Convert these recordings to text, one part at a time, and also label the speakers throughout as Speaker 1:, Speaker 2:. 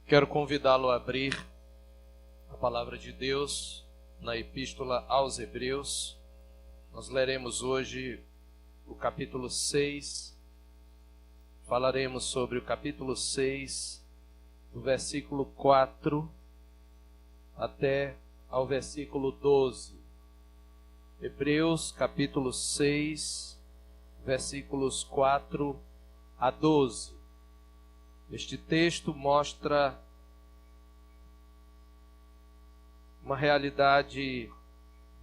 Speaker 1: Quero convidá-lo a abrir a palavra de Deus na Epístola aos Hebreus. Nós leremos hoje o capítulo 6. Falaremos sobre o capítulo 6, do versículo 4 até ao versículo 12. Hebreus capítulo 6, versículos 4 a 12. Este texto mostra uma realidade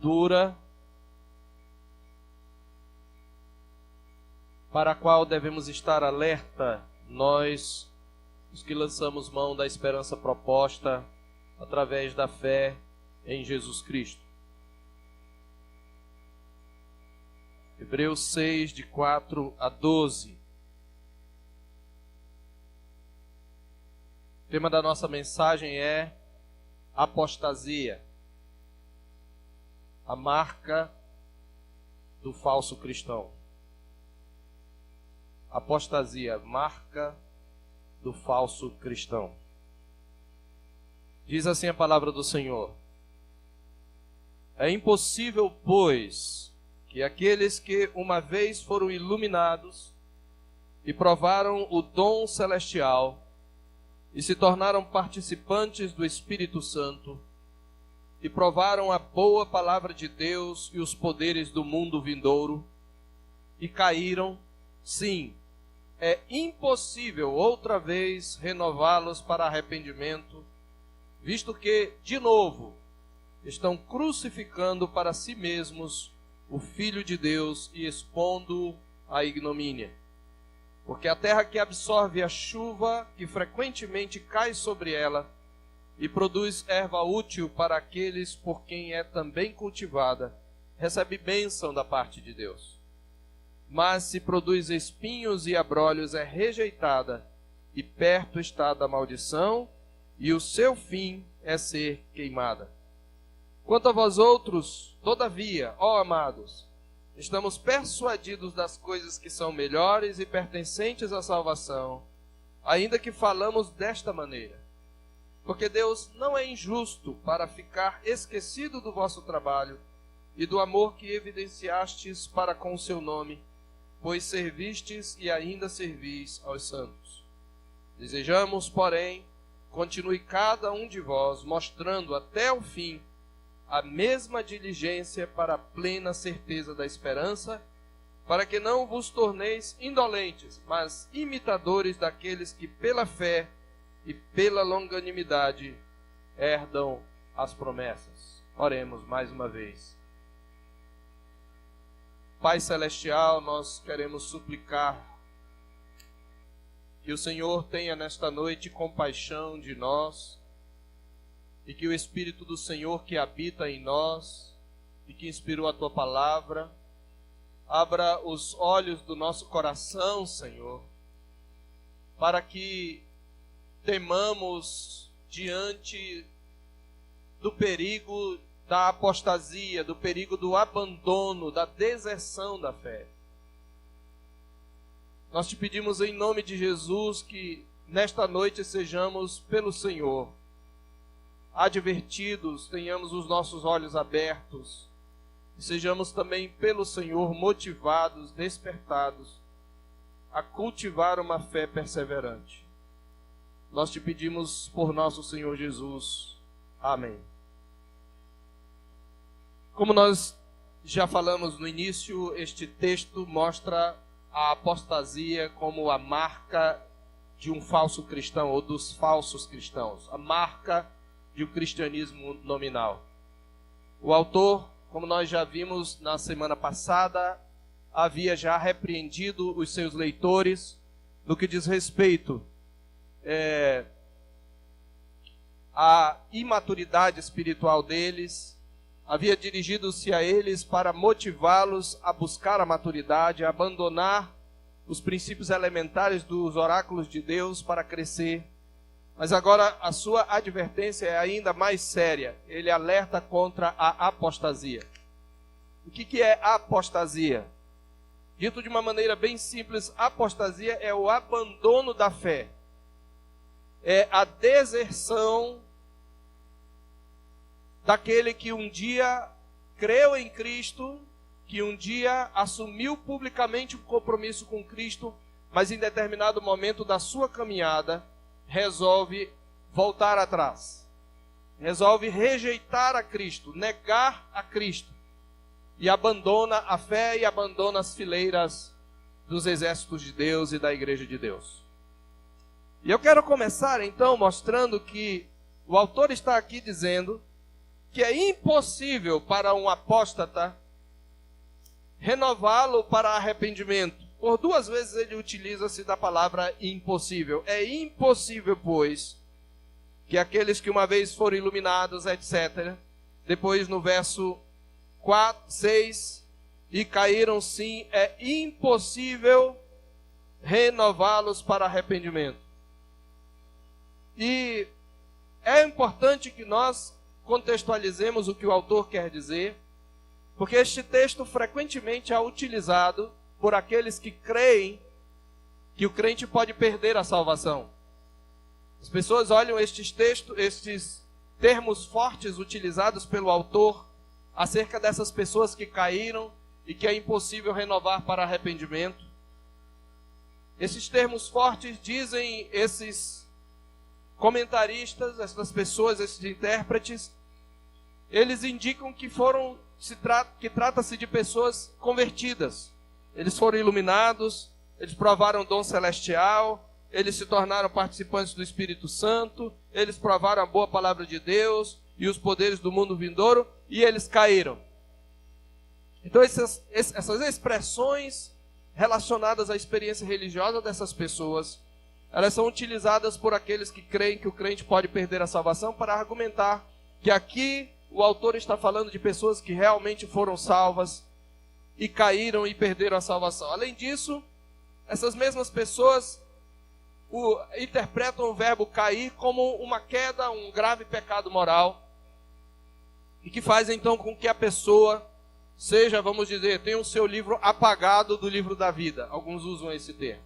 Speaker 1: dura para a qual devemos estar alerta, nós, os que lançamos mão da esperança proposta através da fé em Jesus Cristo. Hebreus 6, de 4 a 12. O tema da nossa mensagem é apostasia, a marca do falso cristão. Apostasia, marca do falso cristão. Diz assim a palavra do Senhor: é impossível, pois, que aqueles que uma vez foram iluminados e provaram o dom celestial e se tornaram participantes do Espírito Santo e provaram a boa palavra de Deus e os poderes do mundo vindouro e caíram, sim, é impossível outra vez renová-los para arrependimento, visto que, de novo, estão crucificando para si mesmos o Filho de Deus e expondo-o à ignomínia. Porque a terra que absorve a chuva que frequentemente cai sobre ela e produz erva útil para aqueles por quem é também cultivada, recebe bênção da parte de Deus. Mas se produz espinhos e abrolhos, é rejeitada, e perto está da maldição, e o seu fim é ser queimada. Quanto a vós outros, todavia, ó amados, estamos persuadidos das coisas que são melhores e pertencentes à salvação, ainda que falamos desta maneira. Porque Deus não é injusto para ficar esquecido do vosso trabalho e do amor que evidenciastes para com o seu nome, pois servistes e ainda servis aos santos. Desejamos, porém, continue cada um de vós mostrando até o fim a mesma diligência para a plena certeza da esperança, para que não vos torneis indolentes, mas imitadores daqueles que pela fé e pela longanimidade herdam as promessas. Oremos mais uma vez. Pai Celestial, nós queremos suplicar que o Senhor tenha nesta noite compaixão de nós, e que o Espírito do Senhor que habita em nós e que inspirou a Tua palavra, abra os olhos do nosso coração, Senhor, para que temamos diante do perigo da apostasia, do perigo do abandono, da deserção da fé. Nós te pedimos em nome de Jesus que nesta noite sejamos pelo Senhor advertidos, tenhamos os nossos olhos abertos e sejamos também pelo Senhor motivados, despertados a cultivar uma fé perseverante. Nós te pedimos por nosso Senhor Jesus. Amém. Como nós já falamos no início, este texto mostra a apostasia como a marca de um falso cristão ou dos falsos cristãos, a marca de um cristianismo nominal. O autor, como nós já vimos na semana passada, havia já repreendido os seus leitores no que diz respeito à imaturidade espiritual deles, havia dirigido-se a eles para motivá-los a buscar a maturidade, a abandonar os princípios elementares dos oráculos de Deus para crescer. Mas agora a sua advertência é ainda mais séria. Ele alerta contra a apostasia. O que é apostasia? Dito de uma maneira bem simples, apostasia é o abandono da fé. é a deserção daquele que um dia creu em Cristo, que um dia assumiu publicamente um compromisso com Cristo, mas em determinado momento da sua caminhada resolve voltar atrás, resolve rejeitar a Cristo, negar a Cristo, e abandona a fé e abandona as fileiras dos exércitos de Deus e da igreja de Deus. E eu quero começar então mostrando que o autor está aqui dizendo que é impossível para um apóstata renová-lo para arrependimento. Por 2 vezes ele utiliza-se da palavra impossível. É impossível, pois, que aqueles que uma vez foram iluminados, etc., depois no verso 4, 6, e caíram sim, é impossível renová-los para arrependimento. E é importante que nós contextualizemos o que o autor quer dizer, porque este texto frequentemente é utilizado por aqueles que creem que o crente pode perder a salvação. As pessoas olham estes termos fortes utilizados pelo autor acerca dessas pessoas que caíram e que é impossível renovar para arrependimento. Esses termos fortes dizem esses comentaristas, essas pessoas, esses intérpretes, eles indicam que trata-se de pessoas convertidas. Eles foram iluminados, eles provaram o dom celestial, eles se tornaram participantes do Espírito Santo, eles provaram a boa palavra de Deus e os poderes do mundo vindouro, e eles caíram. Então essas expressões relacionadas à experiência religiosa dessas pessoas, elas são utilizadas por aqueles que creem que o crente pode perder a salvação para argumentar que aqui o autor está falando de pessoas que realmente foram salvas e caíram e perderam a salvação. Além disso, essas mesmas pessoas interpretam o verbo cair como uma queda, um grave pecado moral, e que faz então com que a pessoa seja, vamos dizer, tenha o seu livro apagado do livro da vida. Alguns usam esse termo.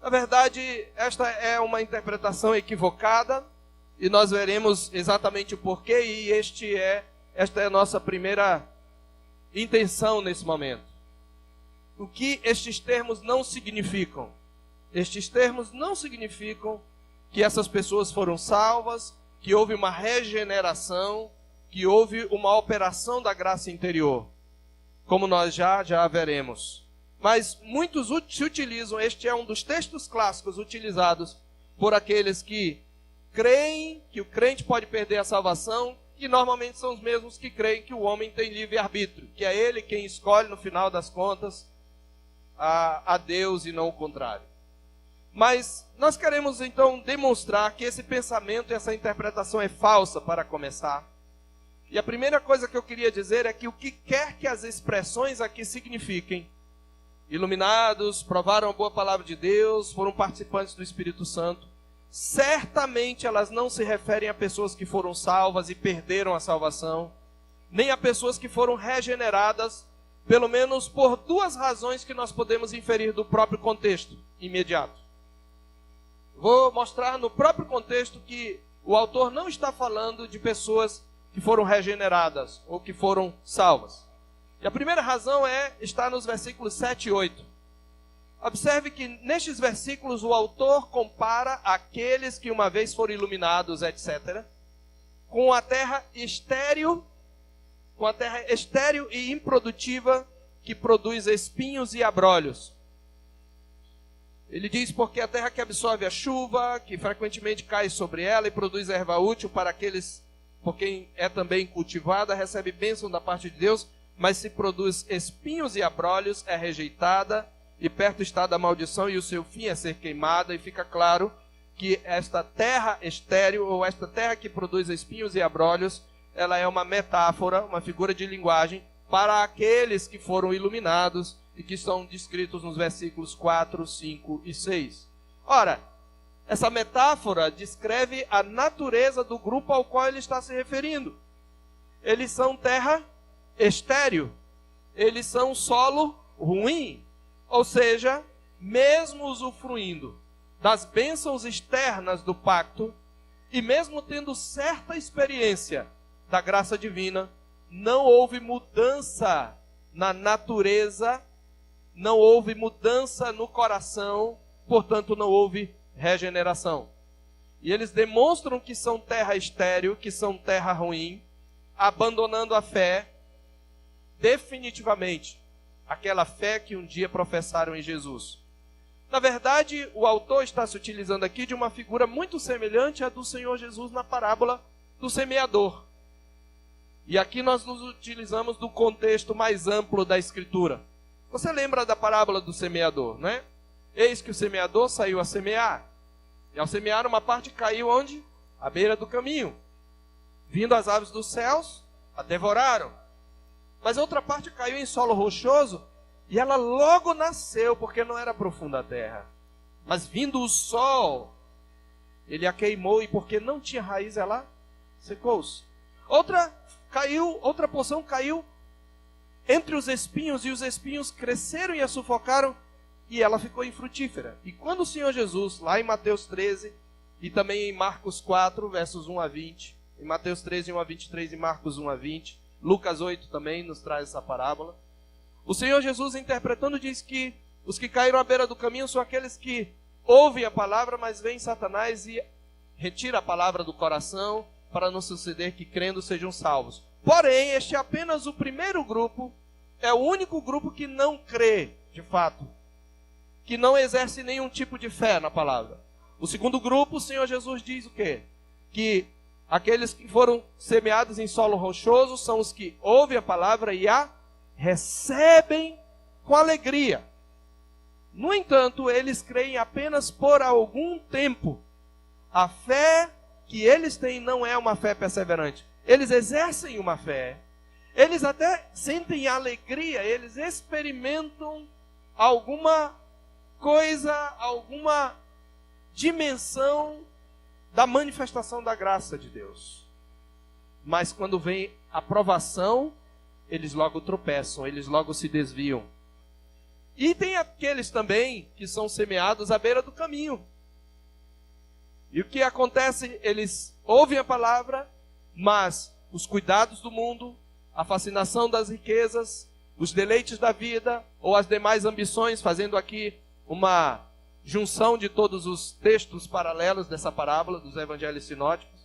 Speaker 1: Na verdade, esta é uma interpretação equivocada, e nós veremos exatamente o porquê, e esta é a nossa primeira intenção nesse momento. O que estes termos não significam? Estes termos não significam que essas pessoas foram salvas, que houve uma regeneração, que houve uma operação da graça interior, como nós já veremos. Mas muitos se utilizam, este é um dos textos clássicos utilizados por aqueles que creem que o crente pode perder a salvação, que normalmente são os mesmos que creem que o homem tem livre-arbítrio, que é ele quem escolhe no final das contas a Deus e não o contrário. Mas nós queremos então demonstrar que esse pensamento e essa interpretação é falsa para começar. E a primeira coisa que eu queria dizer é que o que quer que as expressões aqui signifiquem, iluminados, provaram a boa palavra de Deus, foram participantes do Espírito Santo, certamente elas não se referem a pessoas que foram salvas e perderam a salvação, nem a pessoas que foram regeneradas, pelo menos por 2 razões que nós podemos inferir do próprio contexto imediato. Vou mostrar no próprio contexto que o autor não está falando de pessoas que foram regeneradas ou que foram salvas. E a primeira razão está nos versículos 7 e 8. Observe que nestes versículos o autor compara aqueles que uma vez foram iluminados, etc., com a terra estéril e improdutiva que produz espinhos e abrolhos. Ele diz, porque a terra que absorve a chuva, que frequentemente cai sobre ela e produz erva útil para aqueles por quem é também cultivada, recebe bênção da parte de Deus, mas se produz espinhos e abrolhos, é rejeitada, e perto está da maldição, e o seu fim é ser queimada, e fica claro que esta terra estéril, ou esta terra que produz espinhos e abrolhos, ela é uma metáfora, uma figura de linguagem, para aqueles que foram iluminados, e que são descritos nos versículos 4, 5 e 6. Ora, essa metáfora descreve a natureza do grupo ao qual ele está se referindo. Eles são terra estéril, eles são solo ruim, ou seja, mesmo usufruindo das bênçãos externas do pacto, e mesmo tendo certa experiência da graça divina, não houve mudança na natureza, não houve mudança no coração, portanto não houve regeneração. E eles demonstram que são terra estéril, que são terra ruim, abandonando a fé definitivamente, aquela fé que um dia professaram em Jesus. Na verdade, o autor está se utilizando aqui de uma figura muito semelhante à do Senhor Jesus na parábola do semeador. E aqui nós nos utilizamos do contexto mais amplo da Escritura. Você lembra da parábola do semeador, né? Eis que o semeador saiu a semear. E ao semear, uma parte caiu onde? À beira do caminho. Vindo as aves dos céus, a devoraram. Mas outra parte caiu em solo rochoso, e ela logo nasceu, porque não era profunda a terra. Mas vindo o sol, ele a queimou, e porque não tinha raiz, ela secou-se. Outra porção caiu entre os espinhos, e os espinhos cresceram e a sufocaram, e ela ficou infrutífera. E quando o Senhor Jesus, lá em Mateus 13, e também em Marcos 4, versos 1 a 20, em Mateus 13, 1 a 23 e Marcos 1 a 20, Lucas 8 também nos traz essa parábola. O Senhor Jesus, interpretando, diz que os que caíram à beira do caminho são aqueles que ouvem a palavra, mas vem Satanás e retira a palavra do coração, para não suceder que crendo sejam salvos. Porém, este é apenas o primeiro grupo, é o único grupo que não crê, de fato, que não exerce nenhum tipo de fé na palavra. O segundo grupo, o Senhor Jesus diz o quê? Que aqueles que foram semeados em solo rochoso são os que ouvem a palavra e a recebem com alegria. No entanto, eles creem apenas por algum tempo. A fé que eles têm não é uma fé perseverante. Eles exercem uma fé, eles até sentem alegria, eles experimentam alguma coisa, alguma dimensão da manifestação da graça de Deus. Mas quando vem a provação, eles logo tropeçam, eles logo se desviam. E tem aqueles também que são semeados à beira do caminho. E o que acontece? Eles ouvem a palavra, mas os cuidados do mundo, a fascinação das riquezas, os deleites da vida, ou as demais ambições, fazendo aqui uma junção de todos os textos paralelos dessa parábola dos evangelhos sinóticos,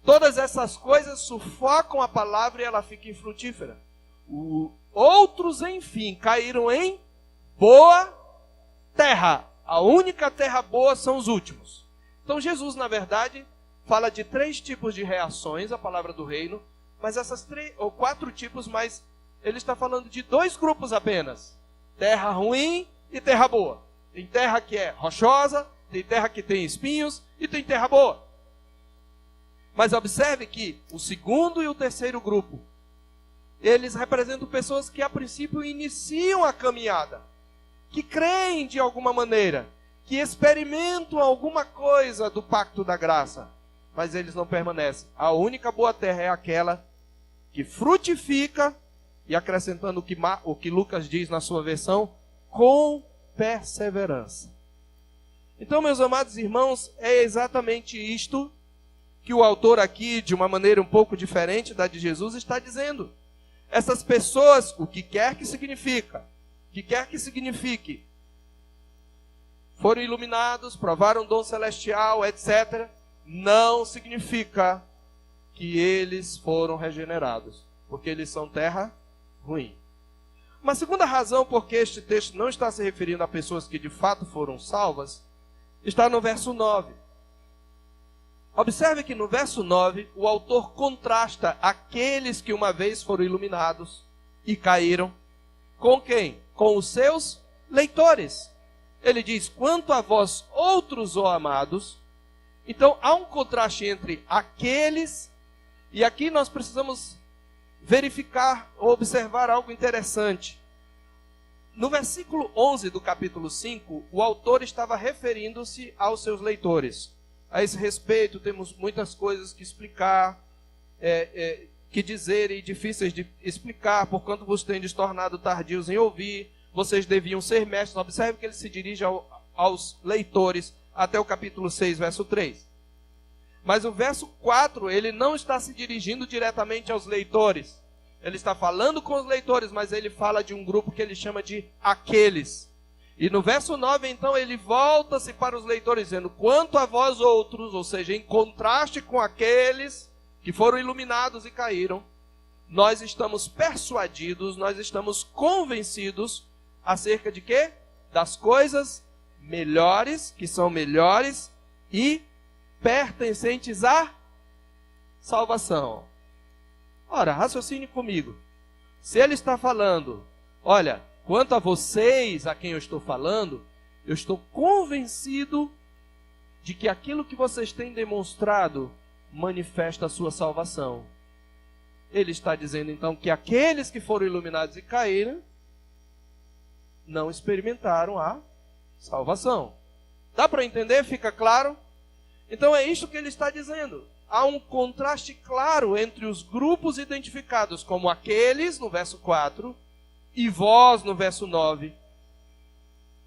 Speaker 1: todas essas coisas sufocam a palavra e ela fica infrutífera. Outros, enfim, caíram em boa terra. A única terra boa são os últimos. Então Jesus, na verdade, fala de 3 tipos de reações à palavra do reino, mas essas 3 ou 4 tipos, mas ele está falando de 2 grupos apenas: terra ruim e terra boa. Tem terra que é rochosa, tem terra que tem espinhos e tem terra boa. Mas observe que o segundo e o terceiro grupo, eles representam pessoas que a princípio iniciam a caminhada, que creem de alguma maneira, que experimentam alguma coisa do pacto da graça, mas eles não permanecem. A única boa terra é aquela que frutifica, e acrescentando o que Lucas diz na sua versão, com perseverança. Então, meus amados irmãos, é exatamente isto que o autor aqui, de uma maneira um pouco diferente da de Jesus, está dizendo. Essas pessoas, o que quer que signifique, foram iluminados, provaram o dom celestial, etc., não significa que eles foram regenerados, porque eles são terra ruim. Uma segunda razão por que este texto não está se referindo a pessoas que de fato foram salvas, está no verso 9. Observe que no verso 9, o autor contrasta aqueles que uma vez foram iluminados e caíram, com quem? Com os seus leitores. Ele diz: quanto a vós outros, ó amados. Então há um contraste entre aqueles, e aqui nós precisamos verificar ou observar algo interessante. No versículo 11 do capítulo 5, o autor estava referindo-se aos seus leitores. A esse respeito, temos muitas coisas que explicar, que dizer e difíceis de explicar, porquanto vos tendes tornado tardios em ouvir, vocês deviam ser mestres. Observe que ele se dirige aos leitores, até o capítulo 6, verso 3. Mas o verso 4, ele não está se dirigindo diretamente aos leitores. Ele está falando com os leitores, mas ele fala de um grupo que ele chama de aqueles. E no verso 9, então, ele volta-se para os leitores, dizendo: quanto a vós outros, ou seja, em contraste com aqueles que foram iluminados e caíram, nós estamos persuadidos, nós estamos convencidos acerca de quê? Das coisas melhores, que são melhores e pertencentes à salvação. Ora, raciocine comigo. Se ele está falando, olha, quanto a vocês a quem eu estou falando, eu estou convencido de que aquilo que vocês têm demonstrado manifesta a sua salvação. Ele está dizendo então que aqueles que foram iluminados e caíram não experimentaram a salvação. Dá para entender? Fica claro? Então é isso que ele está dizendo. Há um contraste claro entre os grupos identificados como aqueles, no verso 4, e vós, no verso 9.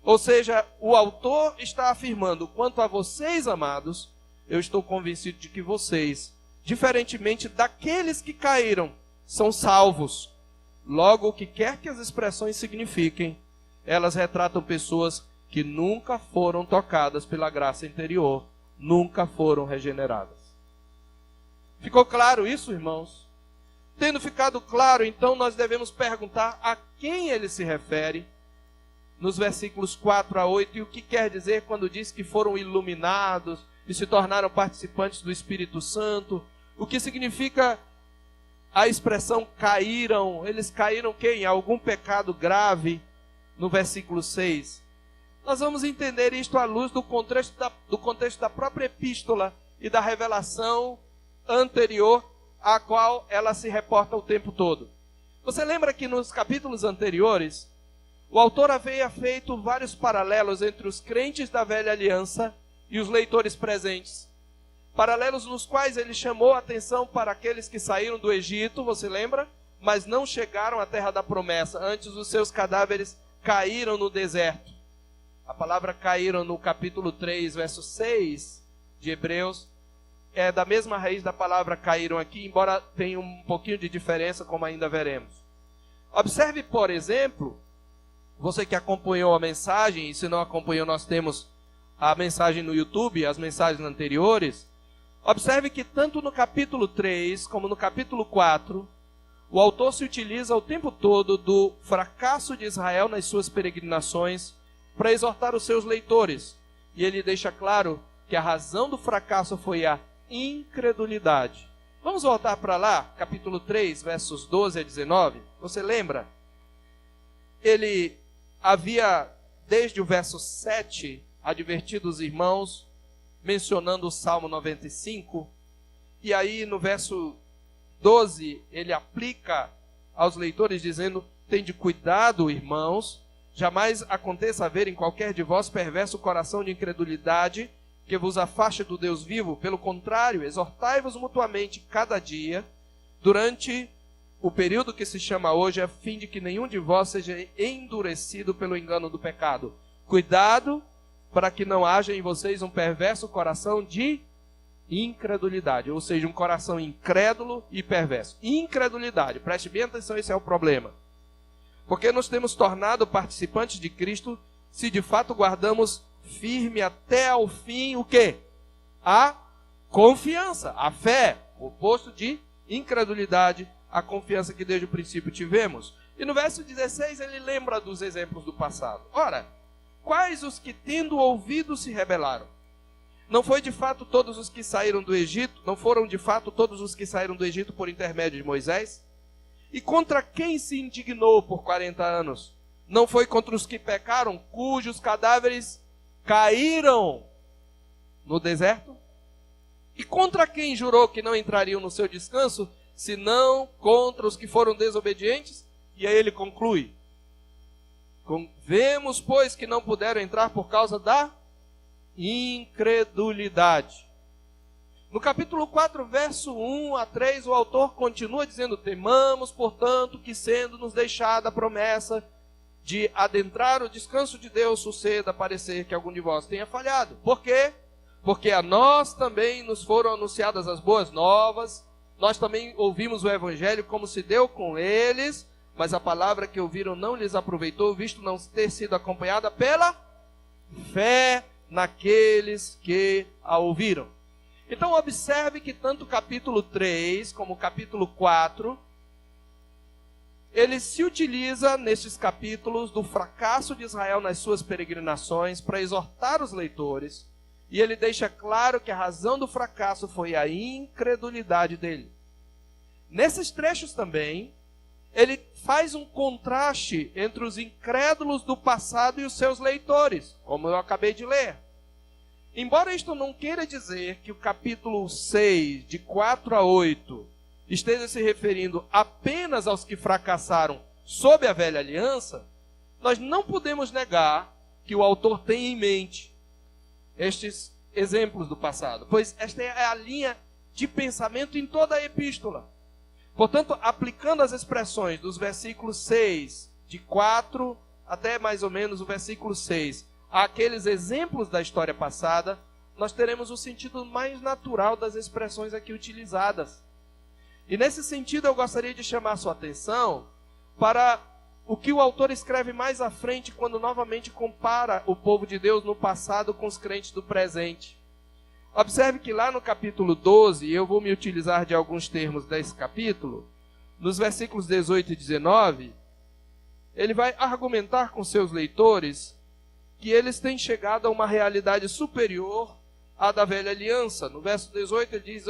Speaker 1: Ou seja, o autor está afirmando: quanto a vocês, amados, eu estou convencido de que vocês, diferentemente daqueles que caíram, são salvos. Logo, o que quer que as expressões signifiquem, elas retratam pessoas que nunca foram tocadas pela graça interior, nunca foram regeneradas. Ficou claro isso, irmãos? Tendo ficado claro, então nós devemos perguntar a quem ele se refere nos versículos 4 a 8 e o que quer dizer quando diz que foram iluminados e se tornaram participantes do Espírito Santo. O que significa a expressão caíram? Eles caíram em algum pecado grave, no versículo 6. Nós vamos entender isto à luz do contexto da própria epístola e da revelação anterior à qual ela se reporta o tempo todo. Você lembra que nos capítulos anteriores, o autor havia feito vários paralelos entre os crentes da velha aliança e os leitores presentes. Paralelos nos quais ele chamou a atenção para aqueles que saíram do Egito, você lembra? Mas não chegaram à terra da promessa. Antes, os seus cadáveres caíram no deserto. A palavra caíram no capítulo 3, verso 6 de Hebreus, é da mesma raiz da palavra caíram aqui, embora tenha um pouquinho de diferença, como ainda veremos. Observe, por exemplo, você que acompanhou a mensagem, e se não acompanhou, nós temos a mensagem no YouTube, as mensagens anteriores. Observe que tanto no capítulo 3 como no capítulo 4, o autor se utiliza o tempo todo do fracasso de Israel nas suas peregrinações para exortar os seus leitores. E ele deixa claro que a razão do fracasso foi a incredulidade. Vamos voltar para lá, capítulo 3, versos 12 a 19. Você lembra? Ele havia, desde o verso 7, advertido os irmãos, mencionando o Salmo 95. E aí, no verso 12, ele aplica aos leitores, dizendo: tende cuidado, irmãos, jamais aconteça haver em qualquer de vós perverso coração de incredulidade, que vos afaste do Deus vivo. Pelo contrário, exortai-vos mutuamente cada dia, durante o período que se chama hoje, a fim de que nenhum de vós seja endurecido pelo engano do pecado. Cuidado para que não haja em vocês um perverso coração de incredulidade, ou seja, um coração incrédulo e perverso. Incredulidade, preste bem atenção, esse é o problema. Porque nos temos tornado participantes de Cristo se de fato guardamos firme até ao fim o quê? A confiança, a fé, o oposto de incredulidade, a confiança que desde o princípio tivemos. E no verso 16 ele lembra dos exemplos do passado. Ora, quais os que tendo ouvido se rebelaram? Não foi de fato todos os que saíram do Egito? Não foram de fato todos os que saíram do Egito por intermédio de Moisés? E contra quem se indignou por 40 anos? Não foi contra os que pecaram, cujos cadáveres caíram no deserto? E contra quem jurou que não entrariam no seu descanso, senão contra os que foram desobedientes? E aí ele conclui: vemos, pois, que não puderam entrar por causa da incredulidade. No capítulo 4, verso 1 a 3, o autor continua dizendo: temamos, portanto, que sendo nos deixada a promessa, de adentrar o descanso de Deus, suceda parecer que algum de vós tenha falhado. Por quê? Porque a nós também nos foram anunciadas as boas novas, nós também ouvimos o evangelho como se deu com eles, mas a palavra que ouviram não lhes aproveitou, visto não ter sido acompanhada pela fé naqueles que a ouviram. Então observe que tanto o capítulo 3 como o capítulo 4, ele se utiliza nesses capítulos do fracasso de Israel nas suas peregrinações para exortar os leitores, e ele deixa claro que a razão do fracasso foi a incredulidade dele. Nesses trechos também, ele faz um contraste entre os incrédulos do passado e os seus leitores, como eu acabei de ler. Embora isto não queira dizer que o capítulo 6, de 4 a 8, esteja se referindo apenas aos que fracassaram sob a velha aliança, nós não podemos negar que o autor tem em mente estes exemplos do passado, pois esta é a linha de pensamento em toda a epístola. Portanto, aplicando as expressões dos versículos 6, de 4 até mais ou menos o versículo 6, àqueles exemplos da história passada, nós teremos o sentido mais natural das expressões aqui utilizadas. E nesse sentido eu gostaria de chamar a sua atenção para o que o autor escreve mais à frente quando novamente compara o povo de Deus no passado com os crentes do presente. Observe que lá no capítulo 12, e eu vou me utilizar de alguns termos desse capítulo, nos versículos 18 e 19, ele vai argumentar com seus leitores que eles têm chegado a uma realidade superior à da velha aliança. No verso 18 ele diz,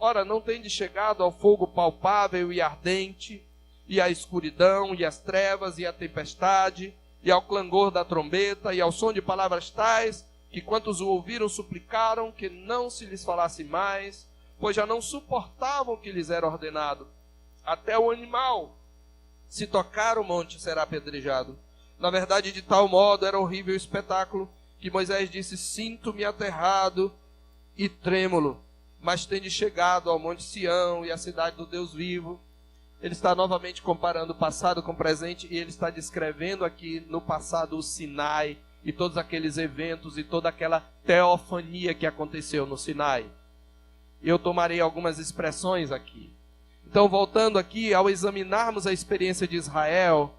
Speaker 1: ora, não tendes chegado ao fogo palpável e ardente, e à escuridão, e às trevas, e à tempestade, e ao clangor da trombeta, e ao som de palavras tais, que quantos o ouviram suplicaram que não se lhes falasse mais, pois já não suportavam o que lhes era ordenado. Até o animal, se tocar o monte, será apedrejado. Na verdade, de tal modo era horrível o espetáculo, que Moisés disse, sinto-me aterrado e trêmulo, mas tende chegado ao monte Sião e à cidade do Deus vivo. Ele está novamente comparando o passado com o presente, e ele está descrevendo aqui no passado o Sinai, e todos aqueles eventos, e toda aquela teofania que aconteceu no Sinai. Eu tomarei algumas expressões aqui. Então, voltando aqui, ao examinarmos a experiência de Israel,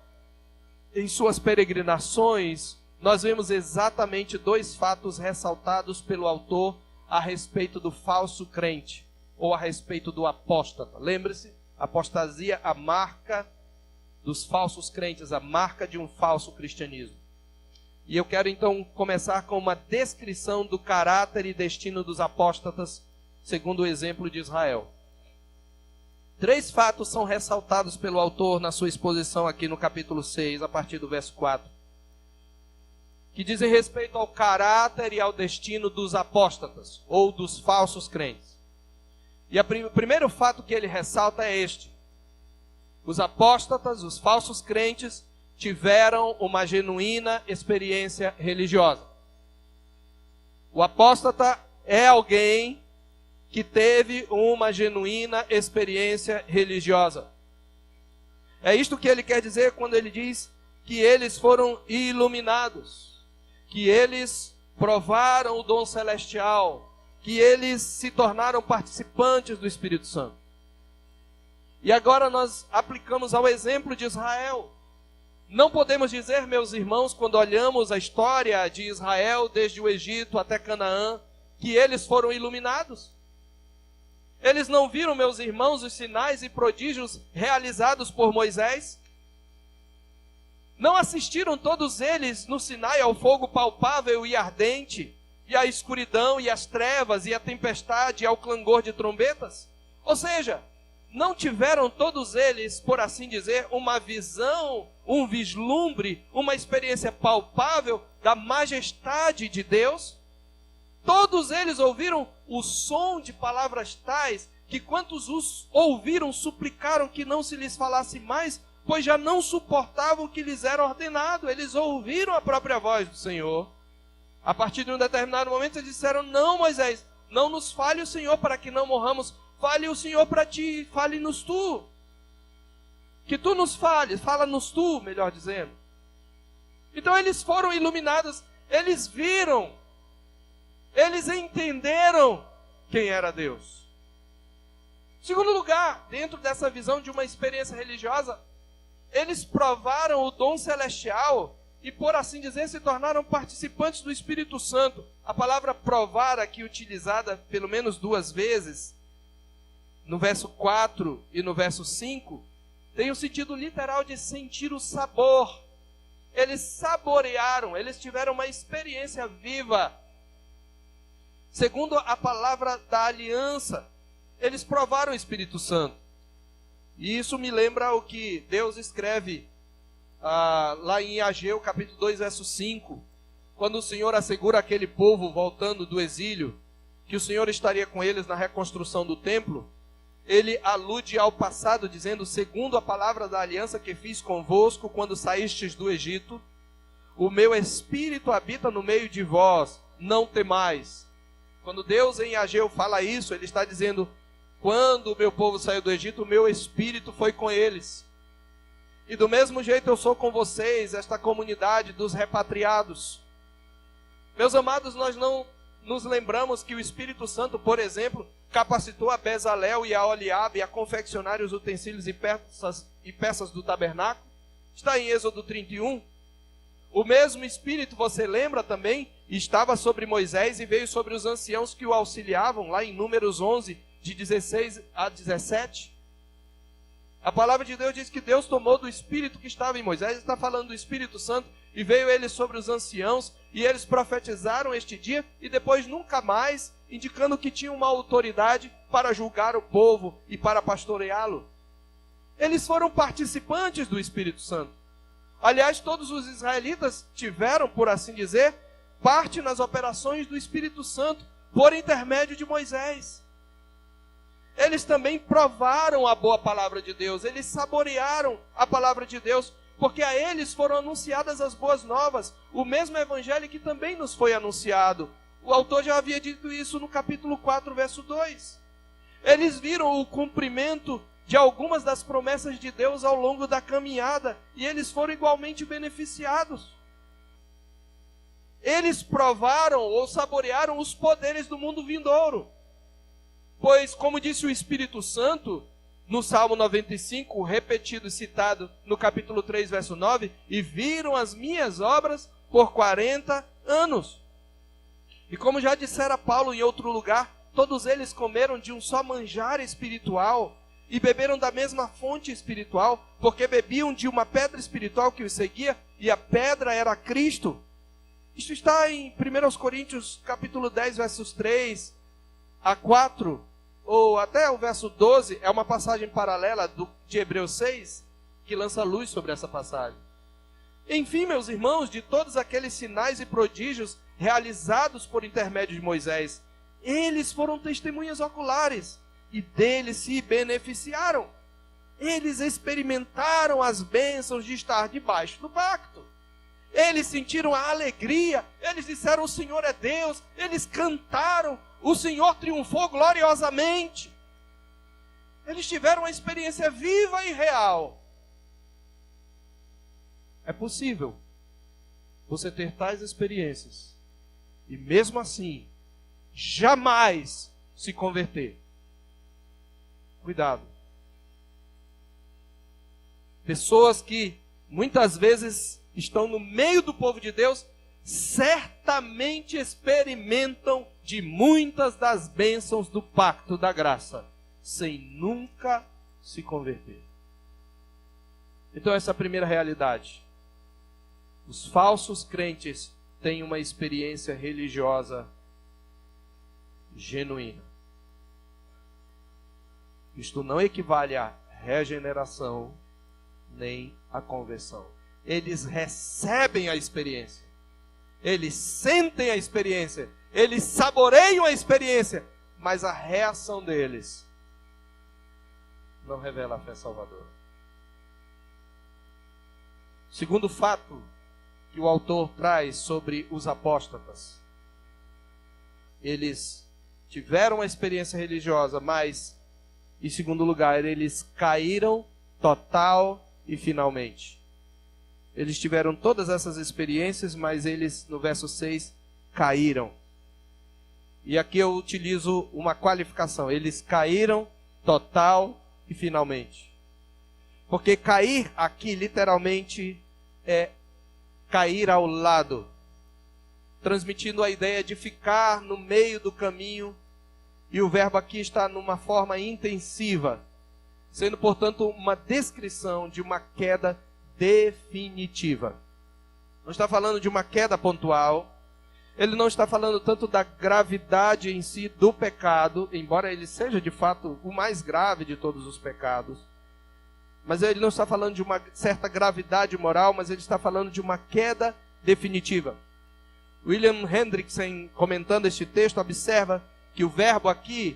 Speaker 1: em suas peregrinações, nós vemos exatamente dois fatos ressaltados pelo autor a respeito do falso crente, ou a respeito do apóstata. Lembre-se, apostasia, a marca dos falsos crentes, a marca de um falso cristianismo. E eu quero então começar com uma descrição do caráter e destino dos apóstatas, segundo o exemplo de Israel. 3 fatos são ressaltados pelo autor na sua exposição aqui no capítulo 6, a partir do verso 4, que dizem respeito ao caráter e ao destino dos apóstatas, ou dos falsos crentes. E o primeiro fato que ele ressalta é este: os apóstatas, os falsos crentes, tiveram uma genuína experiência religiosa. O apóstata é alguém que teve uma genuína experiência religiosa. É isto que ele quer dizer quando ele diz que eles foram iluminados, que eles provaram o dom celestial, que eles se tornaram participantes do Espírito Santo. E agora nós aplicamos ao exemplo de Israel. Não podemos dizer, meus irmãos, quando olhamos a história de Israel desde o Egito até Canaã, que eles foram iluminados. Eles não viram, meus irmãos, os sinais e prodígios realizados por Moisés? Não assistiram todos eles no Sinai ao fogo palpável e ardente, e à escuridão e às trevas e à tempestade e ao clangor de trombetas? Ou seja, não tiveram todos eles, por assim dizer, uma visão, um vislumbre, uma experiência palpável da majestade de Deus? Todos eles ouviram o som de palavras tais, que quantos os ouviram suplicaram que não se lhes falasse mais, pois já não suportavam o que lhes era ordenado. Eles ouviram a própria voz do Senhor. A partir de um determinado momento eles disseram, não, Moisés, não nos fale o Senhor para que não morramos, fale o Senhor para ti, fale-nos tu. Que tu nos fales, fala-nos tu, melhor dizendo. Então eles foram iluminados, eles viram, eles entenderam quem era Deus. Segundo lugar, dentro dessa visão de uma experiência religiosa, eles provaram o dom celestial e, por assim dizer, se tornaram participantes do Espírito Santo. A palavra provar aqui utilizada pelo menos 2 vezes, no verso 4 e no verso 5, tem o sentido literal de sentir o sabor. Eles saborearam, eles tiveram uma experiência viva. Segundo a palavra da aliança, eles provaram o Espírito Santo. E isso me lembra o que Deus escreve lá em Ageu, capítulo 2, verso 5. Quando o Senhor assegura aquele povo voltando do exílio, que o Senhor estaria com eles na reconstrução do templo, ele alude ao passado, dizendo: segundo a palavra da aliança que fiz convosco quando saístes do Egito, o meu espírito habita no meio de vós, não temais. Quando Deus em Ageu fala isso, ele está dizendo: quando o meu povo saiu do Egito, o meu espírito foi com eles. E do mesmo jeito eu sou com vocês, esta comunidade dos repatriados. Meus amados, nós não nos lembramos que o Espírito Santo, por exemplo, capacitou a Bezalel e a Oliabe a confeccionar os utensílios e peças do tabernáculo? Está em Êxodo 31. O mesmo Espírito, você lembra também, estava sobre Moisés e veio sobre os anciãos que o auxiliavam, lá em Números 11, de 16 a 17. A palavra de Deus diz que Deus tomou do Espírito que estava em Moisés, está falando do Espírito Santo, e veio ele sobre os anciãos, e eles profetizaram este dia, e depois nunca mais, indicando que tinham uma autoridade para julgar o povo e para pastoreá-lo. Eles foram participantes do Espírito Santo. Aliás, todos os israelitas tiveram, por assim dizer, parte nas operações do Espírito Santo, por intermédio de Moisés. Eles também provaram a boa palavra de Deus, eles saborearam a palavra de Deus, porque a eles foram anunciadas as boas novas, o mesmo evangelho que também nos foi anunciado. O autor já havia dito isso no capítulo 4, verso 2. Eles viram o cumprimento de algumas das promessas de Deus ao longo da caminhada, e eles foram igualmente beneficiados. Eles provaram ou saborearam os poderes do mundo vindouro. Pois, como disse o Espírito Santo, no Salmo 95, repetido e citado no capítulo 3, verso 9, e viram as minhas obras por 40 anos. E como já dissera Paulo em outro lugar, todos eles comeram de um só manjar espiritual e beberam da mesma fonte espiritual, porque bebiam de uma pedra espiritual que os seguia, e a pedra era Cristo. Isto está em 1 Coríntios capítulo 10, versos 3 a 4, ou até o verso 12, é uma passagem paralela de Hebreus 6, que lança luz sobre essa passagem. Enfim, meus irmãos, de todos aqueles sinais e prodígios realizados por intermédio de Moisés, eles foram testemunhas oculares e deles se beneficiaram. Eles experimentaram as bênçãos de estar debaixo do pacto. Eles sentiram a alegria, eles disseram: o Senhor é Deus, eles cantaram: o Senhor triunfou gloriosamente. Eles tiveram uma experiência viva e real. É possível você ter tais experiências e mesmo assim jamais se converter. Cuidado. Pessoas que muitas vezes estão no meio do povo de Deus, certamente experimentam de muitas das bênçãos do pacto da graça, sem nunca se converter. Então essa é a primeira realidade. Os falsos crentes têm uma experiência religiosa genuína. Isto não equivale à regeneração nem à conversão. Eles recebem a experiência, eles sentem a experiência, eles saboreiam a experiência, mas a reação deles não revela a fé salvadora. Segundo fato que o autor traz sobre os apóstatas, eles tiveram uma experiência religiosa, mas, em segundo lugar, eles caíram total e finalmente. Eles tiveram todas essas experiências, mas eles, no verso 6, caíram. E aqui eu utilizo uma qualificação. Eles caíram total e finalmente. Porque cair aqui, literalmente, é cair ao lado. Transmitindo a ideia de ficar no meio do caminho. E o verbo aqui está numa forma intensiva. Sendo, portanto, uma descrição de uma queda definitiva. Não está falando de uma queda pontual. Ele não está falando tanto da gravidade em si do pecado, embora ele seja de fato o mais grave de todos os pecados. Mas ele não está falando de uma certa gravidade moral, mas ele está falando de uma queda definitiva. William Hendrickson, comentando este texto, observa que o verbo aqui,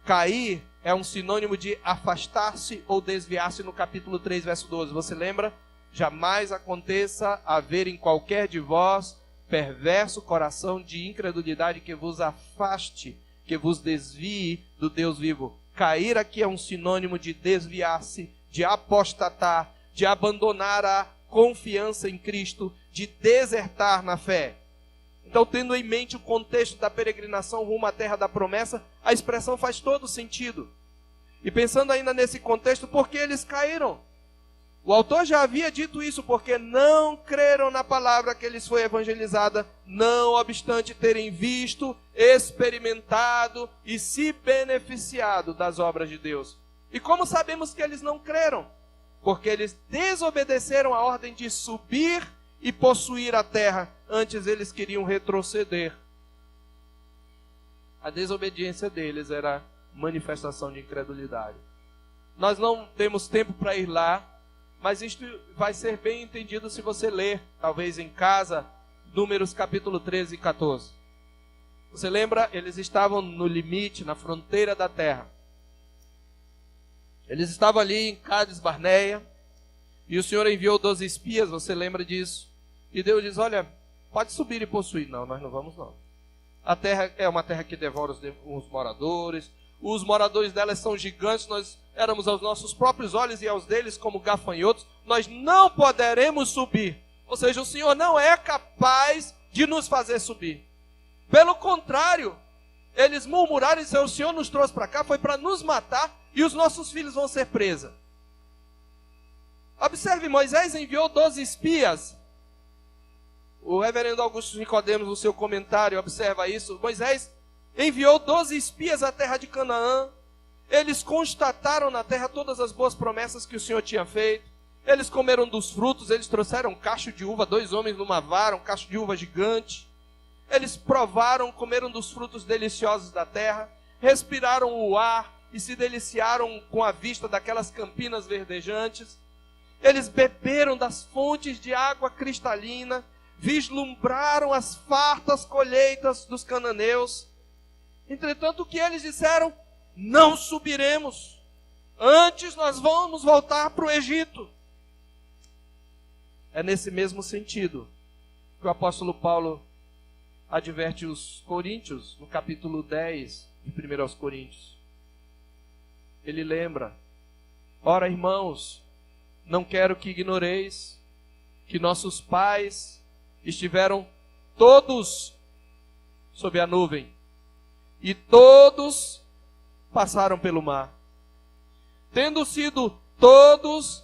Speaker 1: cair, é um sinônimo de afastar-se ou desviar-se no capítulo 3, verso 12. Você lembra? Jamais aconteça haver em qualquer de vós perverso coração de incredulidade que vos afaste, que vos desvie do Deus vivo. Cair aqui é um sinônimo de desviar-se, de apostatar, de abandonar a confiança em Cristo, de desertar na fé. Então, tendo em mente o contexto da peregrinação rumo à terra da promessa, a expressão faz todo sentido. E pensando ainda nesse contexto, por que eles caíram? O autor já havia dito isso, porque não creram na palavra que lhes foi evangelizada, não obstante terem visto, experimentado e se beneficiado das obras de Deus. E como sabemos que eles não creram? Porque eles desobedeceram a ordem de subir e possuir a terra. Antes eles queriam retroceder. A desobediência deles era manifestação de incredulidade. Nós não temos tempo para ir lá, mas isto vai ser bem entendido se você ler, talvez em casa, Números capítulo 13 e 14. Você lembra? Eles estavam no limite, na fronteira da terra. Eles estavam ali em Cádiz Barneia, e o Senhor enviou 12 espias, você lembra disso? E Deus diz, olha, pode subir e possuir. Não, nós não vamos não. A terra é uma terra que devora os moradores. Os moradores delas são gigantes, nós éramos aos nossos próprios olhos e aos deles como gafanhotos. Nós não poderemos subir. Ou seja, o Senhor não é capaz de nos fazer subir. Pelo contrário, eles murmuraram e disseram, o Senhor nos trouxe para cá, foi para nos matar e os nossos filhos vão ser presos. Observe, Moisés enviou 12 espias. O reverendo Augusto Nicodemos, no seu comentário, observa isso. Moisés enviou 12 espias à terra de Canaã. Eles constataram na terra todas as boas promessas que o Senhor tinha feito. Eles comeram dos frutos, eles trouxeram um cacho de uva, 2 homens numa vara, um cacho de uva gigante. Eles provaram, comeram dos frutos deliciosos da terra, respiraram o ar e se deliciaram com a vista daquelas campinas verdejantes. Eles beberam das fontes de água cristalina, vislumbraram as fartas colheitas dos cananeus. Entretanto, o que eles disseram? Não subiremos. Antes nós vamos voltar para o Egito. É nesse mesmo sentido que o apóstolo Paulo adverte os coríntios, no capítulo 10 de 1 Coríntios. Ele lembra, ora irmãos, não quero que ignoreis que nossos pais estiveram todos sob a nuvem, e todos passaram pelo mar, tendo sido todos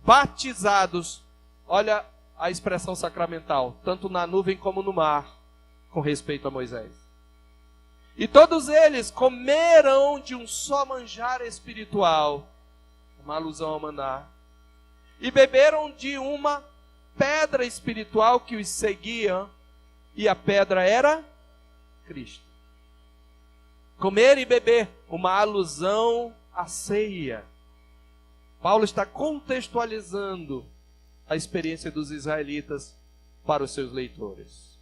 Speaker 1: batizados. Olha a expressão sacramental, tanto na nuvem como no mar, com respeito a Moisés. E todos eles comeram de um só manjar espiritual, uma alusão ao maná, e beberam de uma pedra espiritual que os seguia, e a pedra era Cristo. Comer e beber, uma alusão à ceia. Paulo está contextualizando a experiência dos israelitas para os seus leitores.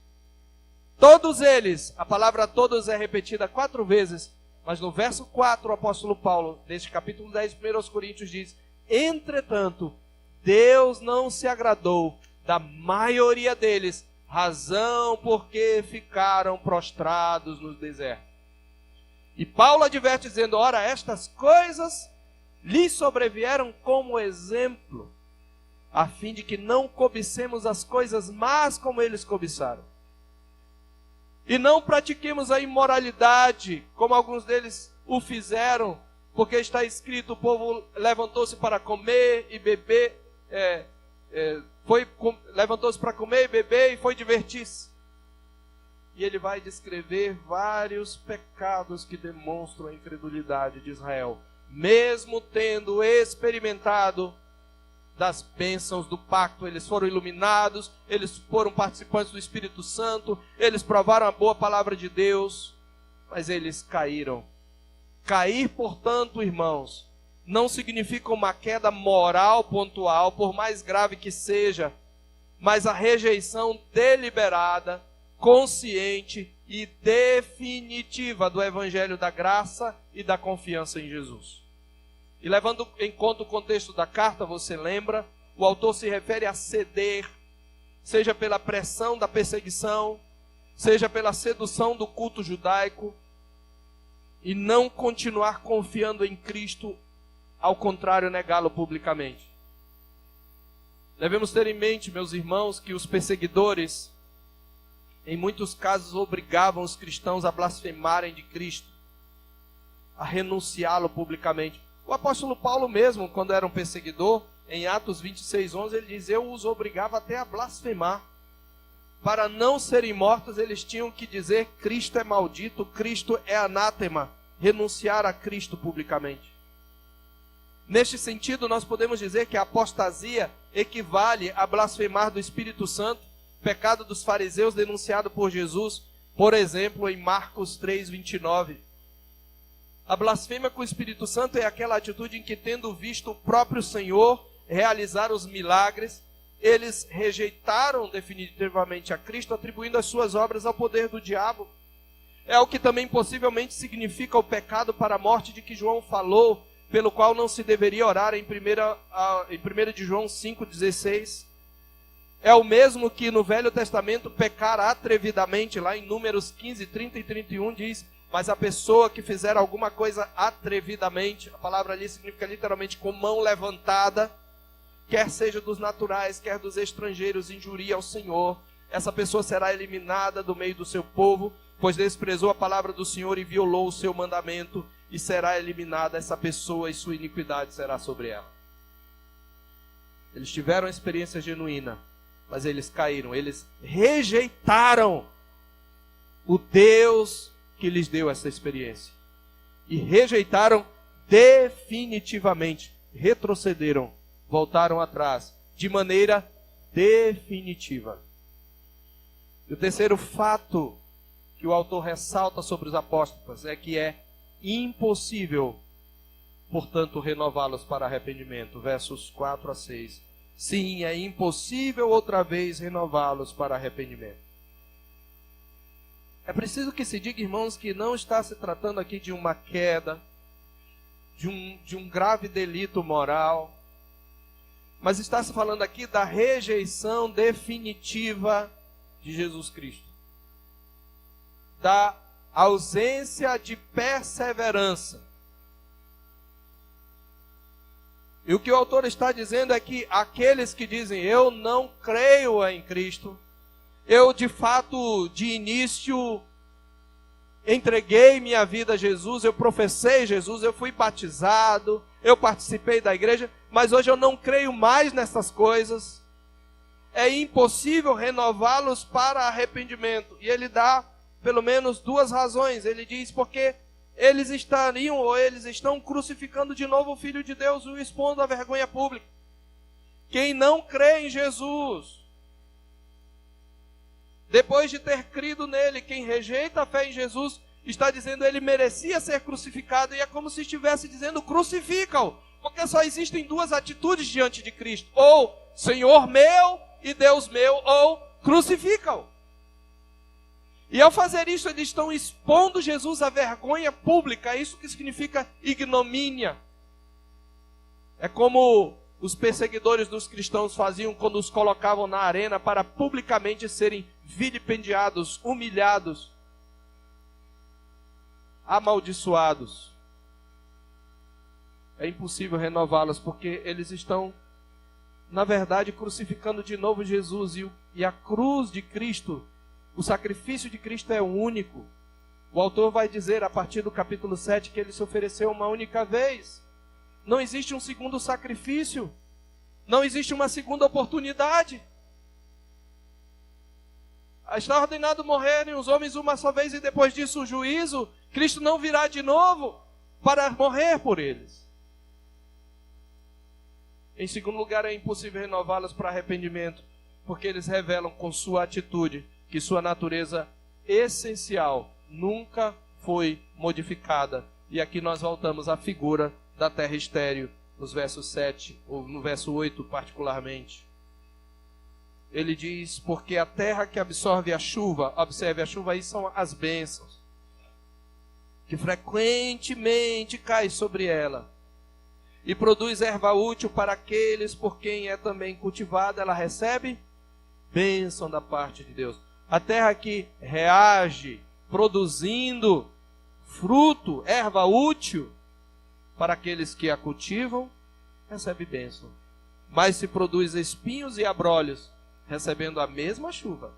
Speaker 1: Todos eles, a palavra todos é repetida 4 vezes, mas no verso 4 o apóstolo Paulo, neste capítulo 10 de 1 Coríntios, diz, entretanto, Deus não se agradou da maioria deles, razão porque ficaram prostrados no deserto. E Paulo adverte dizendo, ora, estas coisas lhes sobrevieram como exemplo, a fim de que não cobicemos as coisas más como eles cobiçaram. E não pratiquemos a imoralidade, como alguns deles o fizeram, porque está escrito, o povo levantou-se para comer e beber, levantou-se para comer e beber e foi divertir-se. E ele vai descrever vários pecados que demonstram a incredulidade de Israel, mesmo tendo experimentado das bênçãos do pacto. Eles foram iluminados, eles foram participantes do Espírito Santo, eles provaram a boa palavra de Deus, mas eles caíram. Cair, portanto, irmãos, não significa uma queda moral pontual, por mais grave que seja, mas a rejeição deliberada, consciente e definitiva do Evangelho da graça e da confiança em Jesus. E levando em conta o contexto da carta, você lembra, o autor se refere a ceder, seja pela pressão da perseguição, seja pela sedução do culto judaico, e não continuar confiando em Cristo, ao contrário, negá-lo publicamente. Devemos ter em mente, meus irmãos, que os perseguidores, em muitos casos, obrigavam os cristãos a blasfemarem de Cristo, a renunciá-lo publicamente. O apóstolo Paulo mesmo, quando era um perseguidor, em Atos 26:11, ele diz: eu os obrigava até a blasfemar. Para não serem mortos, eles tinham que dizer: Cristo é maldito, Cristo é anátema, renunciar a Cristo publicamente. Neste sentido, nós podemos dizer que a apostasia equivale a blasfemar do Espírito Santo, pecado dos fariseus denunciado por Jesus, por exemplo, em Marcos 3:29. A blasfêmia com o Espírito Santo é aquela atitude em que, tendo visto o próprio Senhor realizar os milagres, eles rejeitaram definitivamente a Cristo, atribuindo as suas obras ao poder do diabo. É o que também possivelmente significa o pecado para a morte de que João falou, pelo qual não se deveria orar em 1 de João 5,16. É o mesmo que no Velho Testamento pecar atrevidamente, lá em Números 15, 30 e 31 diz: mas a pessoa que fizer alguma coisa atrevidamente, a palavra ali significa literalmente com mão levantada, quer seja dos naturais, quer dos estrangeiros, injuria ao Senhor, essa pessoa será eliminada do meio do seu povo, pois desprezou a palavra do Senhor e violou o seu mandamento, e será eliminada essa pessoa e sua iniquidade será sobre ela. Eles tiveram a experiência genuína, mas eles caíram, eles rejeitaram o Deus que lhes deu essa experiência. E rejeitaram definitivamente, retrocederam, voltaram atrás, de maneira definitiva. E o terceiro fato que o autor ressalta sobre os apóstolos é que é impossível, portanto, renová-los para arrependimento. Versos 4 a 6. Sim, é impossível outra vez renová-los para arrependimento. É preciso que se diga, irmãos, que não está se tratando aqui de uma queda, de um grave delito moral, mas está se falando aqui da rejeição definitiva de Jesus Cristo, da ausência de perseverança. E o que o autor está dizendo é que aqueles que dizem: eu não creio em Cristo, eu de fato de início entreguei minha vida a Jesus, eu professei Jesus, eu fui batizado, eu participei da igreja, mas hoje eu não creio mais nessas coisas, é impossível renová-los para arrependimento. E ele dá pelo menos duas razões. Ele diz: porque eles estariam, ou eles estão crucificando de novo o Filho de Deus e o expondo à vergonha pública. Quem não crê em Jesus, depois de ter crido nele, quem rejeita a fé em Jesus, está dizendo ele merecia ser crucificado, e é como se estivesse dizendo: crucifica-o, porque só existem duas atitudes diante de Cristo: ou Senhor meu e Deus meu, ou crucifica-o. E ao fazer isso, eles estão expondo Jesus à vergonha pública. É isso que significa ignomínia. É como os perseguidores dos cristãos faziam quando os colocavam na arena para publicamente serem vilipendiados, humilhados, amaldiçoados. É impossível renová-los porque eles estão na verdade, crucificando de novo Jesus. E a cruz de Cristo, o sacrifício de Cristo é único. O autor vai dizer, a partir do capítulo 7, que ele se ofereceu uma única vez. Não existe um segundo sacrifício. Não existe uma segunda oportunidade. Está ordenado morrerem os homens uma só vez e depois disso o juízo. Cristo não virá de novo para morrer por eles. Em segundo lugar, é impossível renová-los para arrependimento, porque eles revelam com sua atitude que sua natureza essencial nunca foi modificada. E aqui nós voltamos à figura da terra estéril, nos versos 7, ou no verso 8 particularmente. Ele diz, porque a terra que absorve a chuva, observe, a chuva aí são as bênçãos, que frequentemente cai sobre ela, e produz erva útil para aqueles por quem é também cultivada, ela recebe bênção da parte de Deus. A terra que reage, produzindo fruto, erva útil, para aqueles que a cultivam, recebe bênção. Mas se produz espinhos e abrolhos, recebendo a mesma chuva,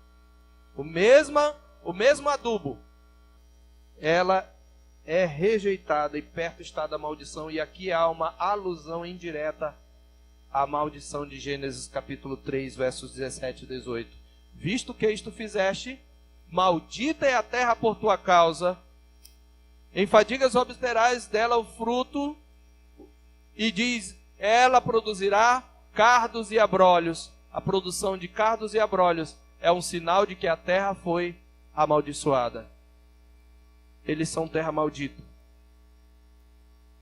Speaker 1: o mesmo adubo, ela é rejeitada e perto está da maldição. E aqui há uma alusão indireta à maldição de Gênesis capítulo 3, versos 17 e 18. Visto que isto fizeste, maldita é a terra por tua causa, em fadigas obterás dela o fruto, e diz, ela produzirá cardos e abrolhos. A produção de cardos e abrolhos é um sinal de que a terra foi amaldiçoada. Eles são terra maldita.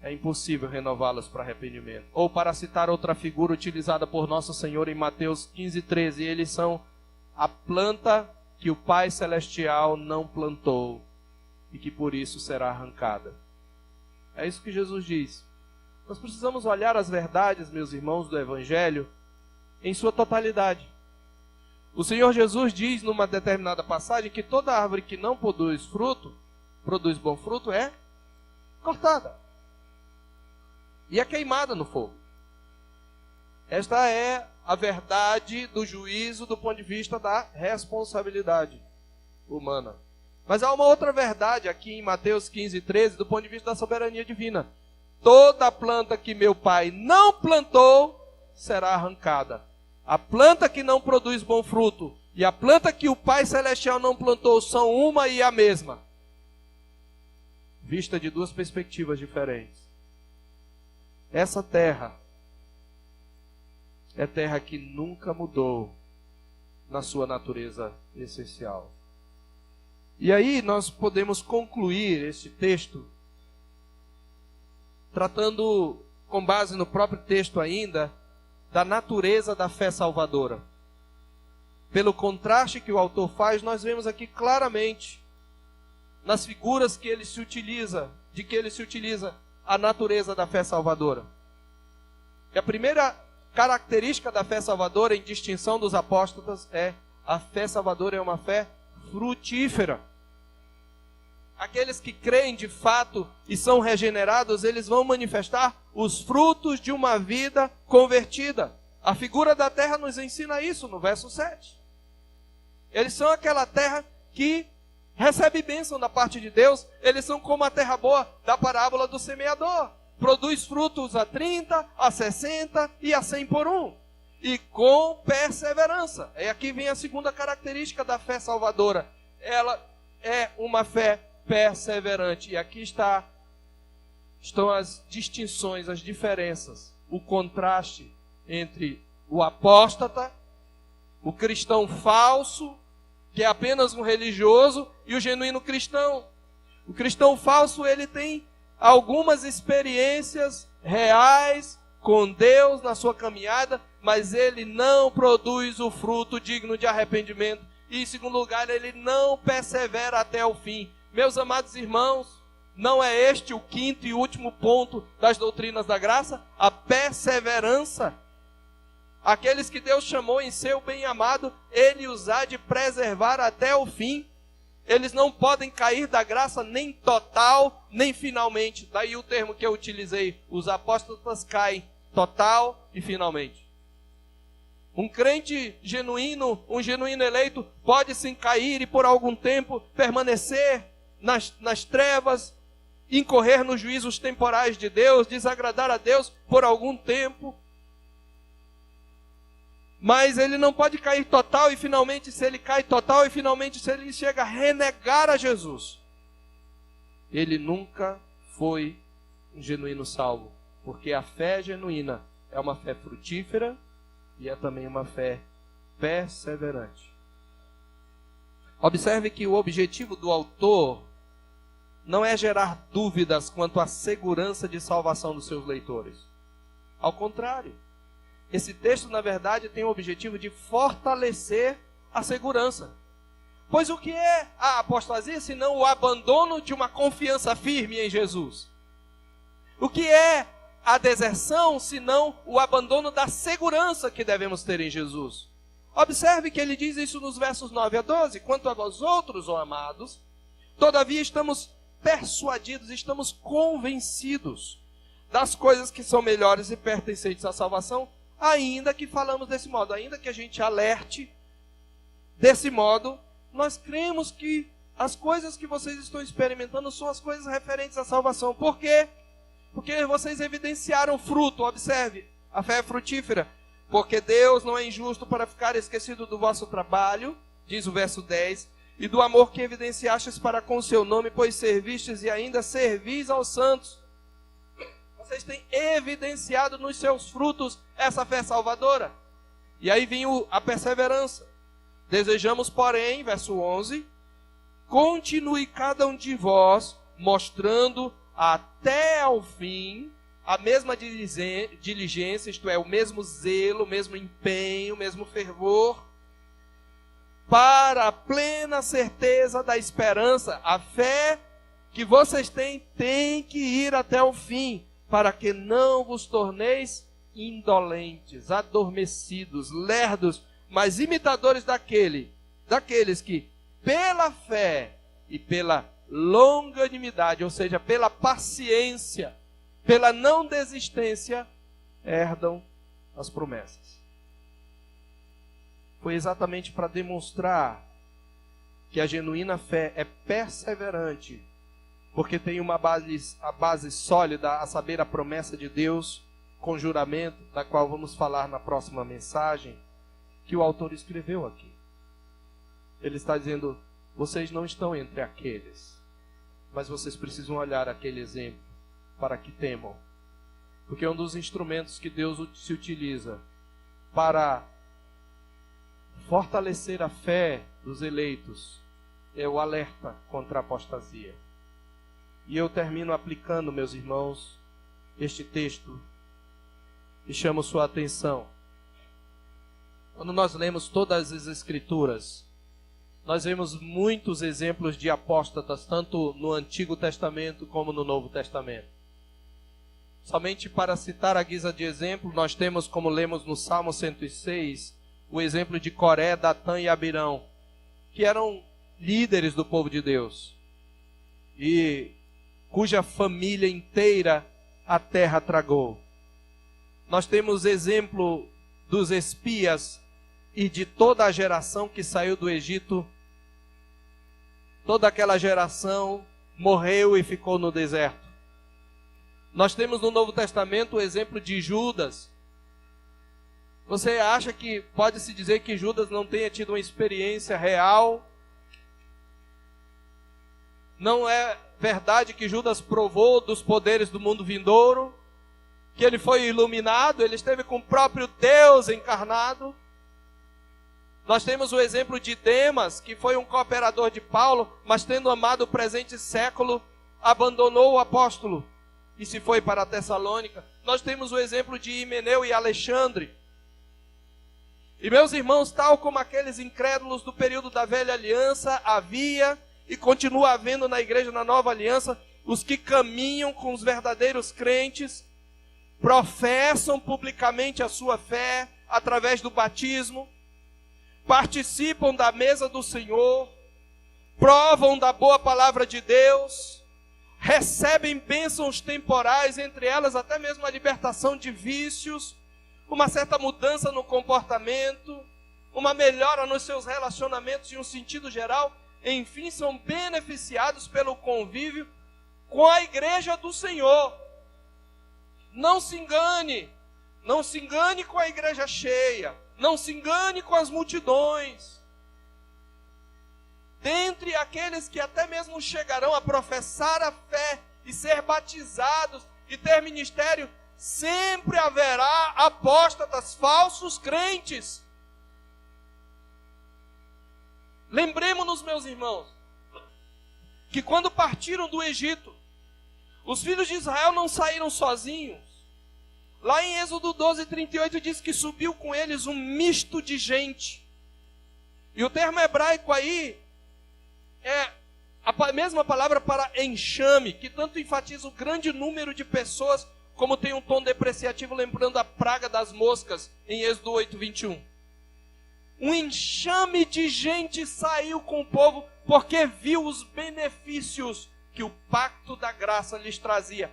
Speaker 1: É impossível renová-los para arrependimento. Ou, para citar outra figura utilizada por Nosso Senhor em Mateus 15:13, eles são a planta que o Pai Celestial não plantou e que por isso será arrancada. É isso que Jesus diz. Nós precisamos olhar as verdades, meus irmãos, do Evangelho em sua totalidade. O Senhor Jesus diz numa determinada passagem que toda árvore que não produz bom fruto, é cortada e é queimada no fogo. Esta é a verdade do juízo do ponto de vista da responsabilidade humana. Mas há uma outra verdade aqui em Mateus 15:13, do ponto de vista da soberania divina. Toda planta que meu Pai não plantou será arrancada. A planta que não produz bom fruto e a planta que o Pai Celestial não plantou são uma e a mesma, vista de duas perspectivas diferentes. Essa terra é terra que nunca mudou na sua natureza essencial. E aí nós podemos concluir este texto tratando, com base no próprio texto ainda, da natureza da fé salvadora. Pelo contraste que o autor faz, nós vemos aqui claramente, nas figuras que ele se utiliza, a natureza da fé salvadora. E a primeira característica da fé salvadora, em distinção dos apóstolos, é a fé salvadora é uma fé frutífera. Aqueles que creem de fato e são regenerados, eles vão manifestar os frutos de uma vida convertida. A figura da terra nos ensina isso no verso 7. Eles são aquela terra que recebe bênção da parte de Deus. Eles são como a terra boa da parábola do semeador. Produz frutos a 30, a 60 e a 100 por um. E com perseverança. E aqui vem a segunda característica da fé salvadora. Ela é uma fé perseverante. E aqui estão as distinções, as diferenças, o contraste entre o apóstata, o cristão falso, que é apenas um religioso, e o genuíno cristão. O cristão falso, ele tem algumas experiências reais com Deus na sua caminhada, mas ele não produz o fruto digno de arrependimento. E em segundo lugar, ele não persevera até o fim. Meus amados irmãos, não é este o quinto e último ponto das doutrinas da graça? A perseverança. Aqueles que Deus chamou em seu bem-amado, Ele os há de preservar até o fim. Eles não podem cair da graça nem total, nem finalmente. Daí o termo que eu utilizei, os apóstolos caem total e finalmente. Um crente genuíno, um genuíno eleito, pode sim cair e por algum tempo permanecer nas trevas, incorrer nos juízos temporais de Deus, desagradar a Deus por algum tempo. Mas ele não pode cair total e finalmente, se ele cai total e finalmente, se ele chega a renegar a Jesus, ele nunca foi um genuíno salvo. Porque a fé genuína é uma fé frutífera e é também uma fé perseverante. Observe que o objetivo do autor não é gerar dúvidas quanto à segurança de salvação dos seus leitores. Ao contrário, esse texto, na verdade, tem o objetivo de fortalecer a segurança. Pois o que é a apostasia, senão o abandono de uma confiança firme em Jesus? O que é a deserção, senão o abandono da segurança que devemos ter em Jesus? Observe que ele diz isso nos versos 9 a 12. Quanto a vós outros, ó amados, todavia estamos persuadidos, estamos convencidos das coisas que são melhores e pertencentes à salvação, ainda que falamos desse modo, ainda que a gente alerte desse modo, nós cremos que as coisas que vocês estão experimentando são as coisas referentes à salvação. Por quê? Porque vocês evidenciaram fruto. Observe, a fé é frutífera. Porque Deus não é injusto para ficar esquecido do vosso trabalho, diz o verso 10, e do amor que evidenciastes para com o seu nome, pois servistes e ainda servis aos santos. Vocês têm evidenciado nos seus frutos essa fé salvadora. E aí vem a perseverança. Desejamos, porém, verso 11, continue cada um de vós mostrando até ao fim a mesma diligência, isto é, o mesmo zelo, o mesmo empenho, o mesmo fervor, para a plena certeza da esperança. A fé que vocês têm tem que ir até o fim, para que não vos torneis indolentes, adormecidos, lerdos, mas imitadores daqueles que, pela fé e pela longanimidade, ou seja, pela paciência, pela não desistência, herdam as promessas. Foi exatamente para demonstrar que a genuína fé é perseverante, porque tem a base sólida, a saber, a promessa de Deus, com juramento, da qual vamos falar na próxima mensagem, que o autor escreveu aqui. Ele está dizendo, vocês não estão entre aqueles, mas vocês precisam olhar aquele exemplo para que temam. Porque um dos instrumentos que Deus se utiliza para fortalecer a fé dos eleitos é o alerta contra a apostasia. E eu termino aplicando, meus irmãos, este texto e chamo sua atenção. Quando nós lemos todas as Escrituras, nós vemos muitos exemplos de apóstatas, tanto no Antigo Testamento como no Novo Testamento. Somente para citar a guisa de exemplo, nós temos, como lemos no Salmo 106, o exemplo de Coré, Datã e Abirão, que eram líderes do povo de Deus, e cuja família inteira a terra tragou. Nós temos exemplo dos espias e de toda a geração que saiu do Egito. Toda aquela geração morreu e ficou no deserto. Nós temos no Novo Testamento o exemplo de Judas. Você acha que pode-se dizer que Judas não tenha tido uma experiência real? Não é verdade que Judas provou dos poderes do mundo vindouro? Que ele foi iluminado, ele esteve com o próprio Deus encarnado? Nós temos o exemplo de Demas, que foi um cooperador de Paulo, mas tendo amado o presente século, abandonou o apóstolo e se foi para a Tessalônica. Nós temos o exemplo de Himeneu e Alexandre. E meus irmãos, tal como aqueles incrédulos do período da velha aliança, havia e continua havendo na igreja na nova aliança, os que caminham com os verdadeiros crentes, professam publicamente a sua fé através do batismo, participam da mesa do Senhor, provam da boa palavra de Deus, recebem bênçãos temporais, entre elas até mesmo a libertação de vícios, uma certa mudança no comportamento, uma melhora nos seus relacionamentos em um sentido geral, enfim, são beneficiados pelo convívio com a igreja do Senhor. Não se engane com a igreja cheia, não se engane com as multidões. Dentre aqueles que até mesmo chegarão a professar a fé e ser batizados e ter ministério, sempre haverá apóstatas, falsos crentes. Lembremos-nos, meus irmãos, que quando partiram do Egito, os filhos de Israel não saíram sozinhos. Lá em Êxodo 12:38 diz que subiu com eles um misto de gente. E o termo hebraico aí é a mesma palavra para enxame, que tanto enfatiza o grande número de pessoas, como tem um tom depreciativo, lembrando a praga das moscas em Êxodo 8:21. Um enxame de gente saiu com o povo, porque viu os benefícios que o pacto da graça lhes trazia.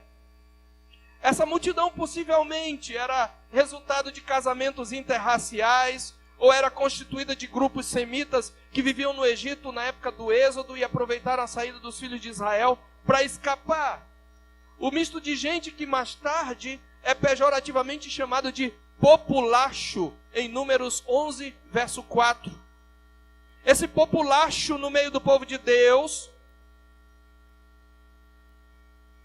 Speaker 1: Essa multidão possivelmente era resultado de casamentos interraciais, ou era constituída de grupos semitas que viviam no Egito na época do Êxodo e aproveitaram a saída dos filhos de Israel para escapar. O misto de gente que mais tarde é pejorativamente chamado de populacho, em Números 11, verso 4. Esse populacho no meio do povo de Deus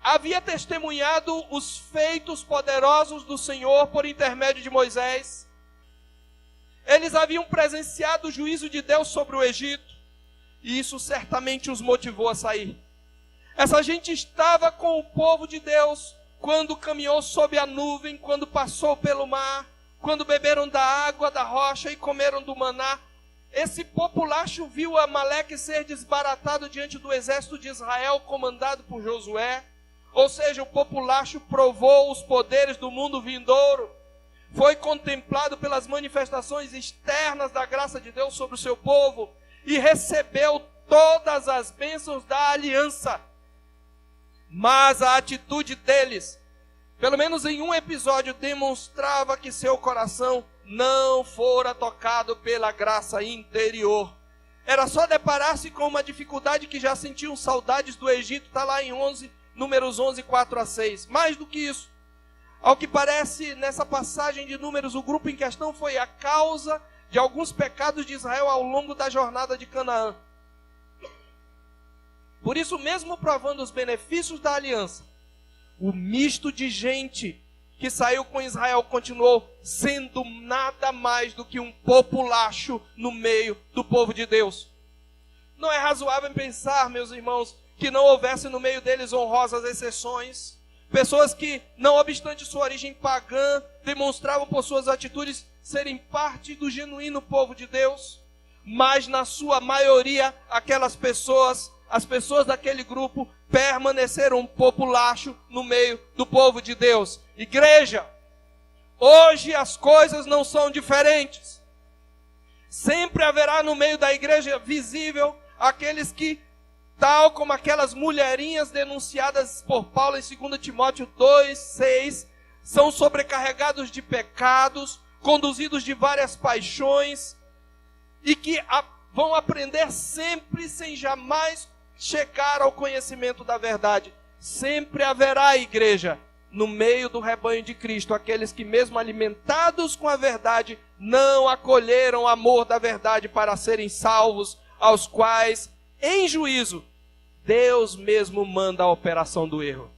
Speaker 1: havia testemunhado os feitos poderosos do Senhor por intermédio de Moisés. Eles haviam presenciado o juízo de Deus sobre o Egito, e isso certamente os motivou a sair. Essa gente estava com o povo de Deus quando caminhou sob a nuvem, quando passou pelo mar, quando beberam da água da rocha e comeram do maná. Esse populacho viu Amaleque ser desbaratado diante do exército de Israel, comandado por Josué. Ou seja, o populacho provou os poderes do mundo vindouro, foi contemplado pelas manifestações externas da graça de Deus sobre o seu povo e recebeu todas as bênçãos da aliança. Mas a atitude deles, pelo menos em um episódio, demonstrava que seu coração não fora tocado pela graça interior. Era só deparar-se com uma dificuldade que já sentiam saudades do Egito, está lá em Números 11, 4 a 6. Mais do que isso, ao que parece, nessa passagem de Números, o grupo em questão foi a causa de alguns pecados de Israel ao longo da jornada de Canaã. Por isso, mesmo provando os benefícios da aliança, o misto de gente que saiu com Israel continuou sendo nada mais do que um populacho no meio do povo de Deus. Não é razoável pensar, meus irmãos, que não houvesse no meio deles honrosas exceções, pessoas que, não obstante sua origem pagã, demonstravam por suas atitudes serem parte do genuíno povo de Deus, mas na sua maioria aquelas pessoas, as pessoas daquele grupo, permaneceram um populacho no meio do povo de Deus. Igreja, hoje as coisas não são diferentes. Sempre haverá no meio da igreja visível aqueles que, tal como aquelas mulherinhas denunciadas por Paulo em 2 Timóteo 2, 6, são sobrecarregados de pecados, conduzidos de várias paixões, e que vão aprender sempre sem jamais chegar ao conhecimento da verdade. Sempre haverá, igreja, no meio do rebanho de Cristo, aqueles que, mesmo alimentados com a verdade, não acolheram o amor da verdade para serem salvos, aos quais, em juízo, Deus mesmo manda a operação do erro.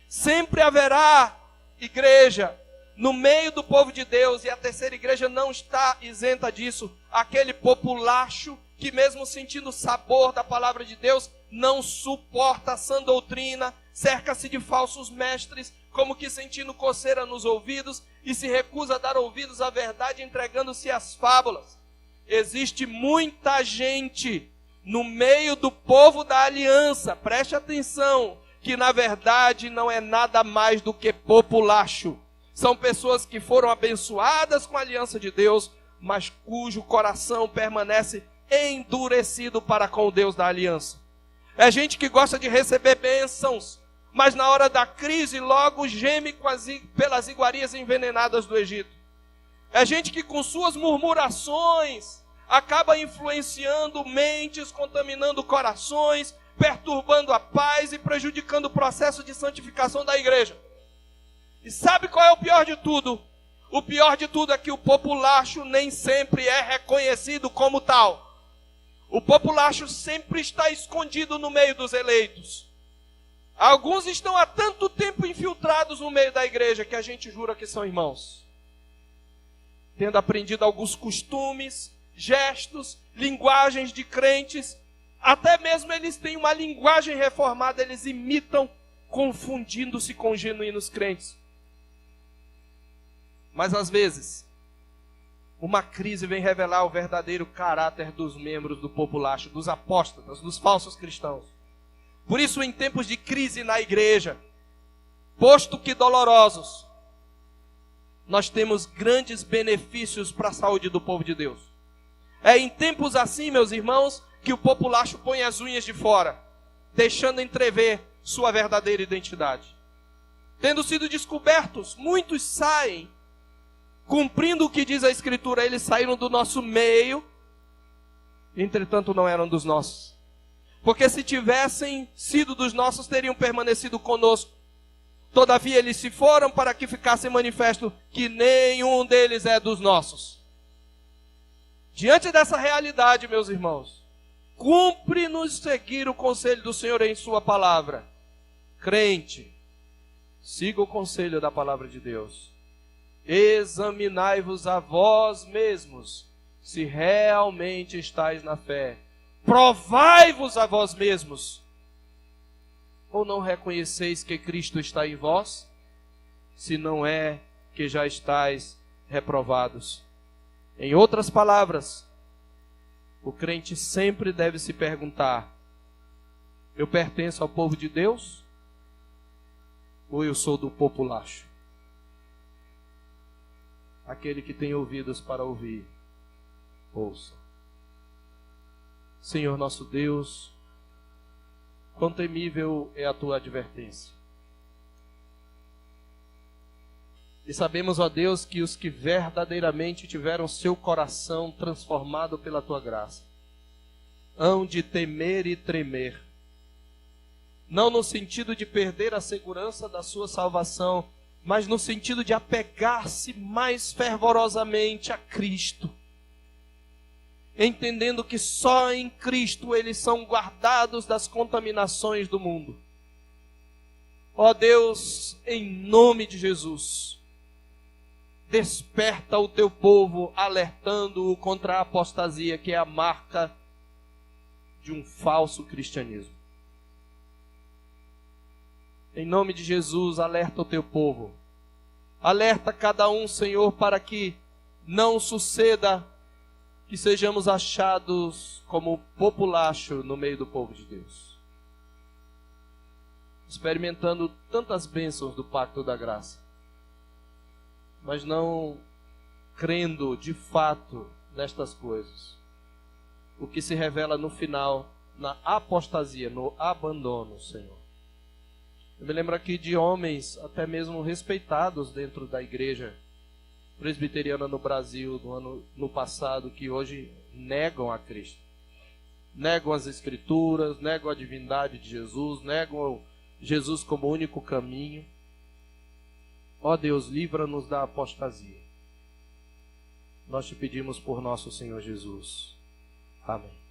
Speaker 1: Sempre haverá, igreja, no meio do povo de Deus, e a terceira igreja não está isenta disso, aquele populacho que, mesmo sentindo o sabor da palavra de Deus, não suporta a sã doutrina, cerca-se de falsos mestres, como que sentindo coceira nos ouvidos, e se recusa a dar ouvidos à verdade, entregando-se às fábulas. Existe muita gente no meio do povo da aliança, preste atenção, que na verdade não é nada mais do que populacho. São pessoas que foram abençoadas com a aliança de Deus, mas cujo coração permanece endurecido para com o Deus da aliança. É gente que gosta de receber bênçãos, mas na hora da crise logo geme pelas iguarias envenenadas do Egito. É gente que com suas murmurações acaba influenciando mentes, contaminando corações, perturbando a paz e prejudicando o processo de santificação da igreja. E sabe qual é o pior de tudo? O pior de tudo é que o populacho nem sempre é reconhecido como tal. O populacho sempre está escondido no meio dos eleitos. Alguns estão há tanto tempo infiltrados no meio da igreja que a gente jura que são irmãos. Tendo aprendido alguns costumes, gestos, linguagens de crentes, até mesmo eles têm uma linguagem reformada, eles imitam, confundindo-se com genuínos crentes. Mas às vezes, uma crise vem revelar o verdadeiro caráter dos membros do populacho, dos apóstatas, dos falsos cristãos. Por isso, em tempos de crise na igreja, posto que dolorosos, nós temos grandes benefícios para a saúde do povo de Deus. É em tempos assim, meus irmãos, que o populacho põe as unhas de fora, deixando entrever sua verdadeira identidade. Tendo sido descobertos, muitos saem, cumprindo o que diz a Escritura, eles saíram do nosso meio, entretanto não eram dos nossos. Porque se tivessem sido dos nossos, teriam permanecido conosco. Todavia eles se foram para que ficasse manifesto que nenhum deles é dos nossos. Diante dessa realidade, meus irmãos, cumpre-nos seguir o conselho do Senhor em sua palavra. Crente, siga o conselho da palavra de Deus. Examinai-vos a vós mesmos, se realmente estáis na fé. Provai-vos a vós mesmos. Ou não reconheceis que Cristo está em vós? Se não é que já estáis reprovados. Em outras palavras, o crente sempre deve se perguntar: eu pertenço ao povo de Deus? Ou eu sou do populacho? Aquele que tem ouvidos para ouvir, ouça. Senhor nosso Deus, quão temível é a tua advertência. E sabemos, ó Deus, que os que verdadeiramente tiveram seu coração transformado pela tua graça, hão de temer e tremer. Não no sentido de perder a segurança da sua salvação, mas no sentido de apegar-se mais fervorosamente a Cristo, entendendo que só em Cristo eles são guardados das contaminações do mundo. Ó Deus, em nome de Jesus, desperta o teu povo, alertando-o contra a apostasia, que é a marca de um falso cristianismo. Em nome de Jesus, alerta o teu povo. Alerta cada um, Senhor, para que não suceda que sejamos achados como populacho no meio do povo de Deus, experimentando tantas bênçãos do pacto da graça, mas não crendo de fato nestas coisas, o que se revela no final na apostasia, no abandono, Senhor. Eu me lembro aqui de homens até mesmo respeitados dentro da igreja presbiteriana no Brasil no passado, que hoje negam a Cristo, negam as Escrituras, negam a divindade de Jesus, negam Jesus como único caminho. Ó Deus, livra-nos da apostasia. Nós te pedimos por nosso Senhor Jesus. Amém.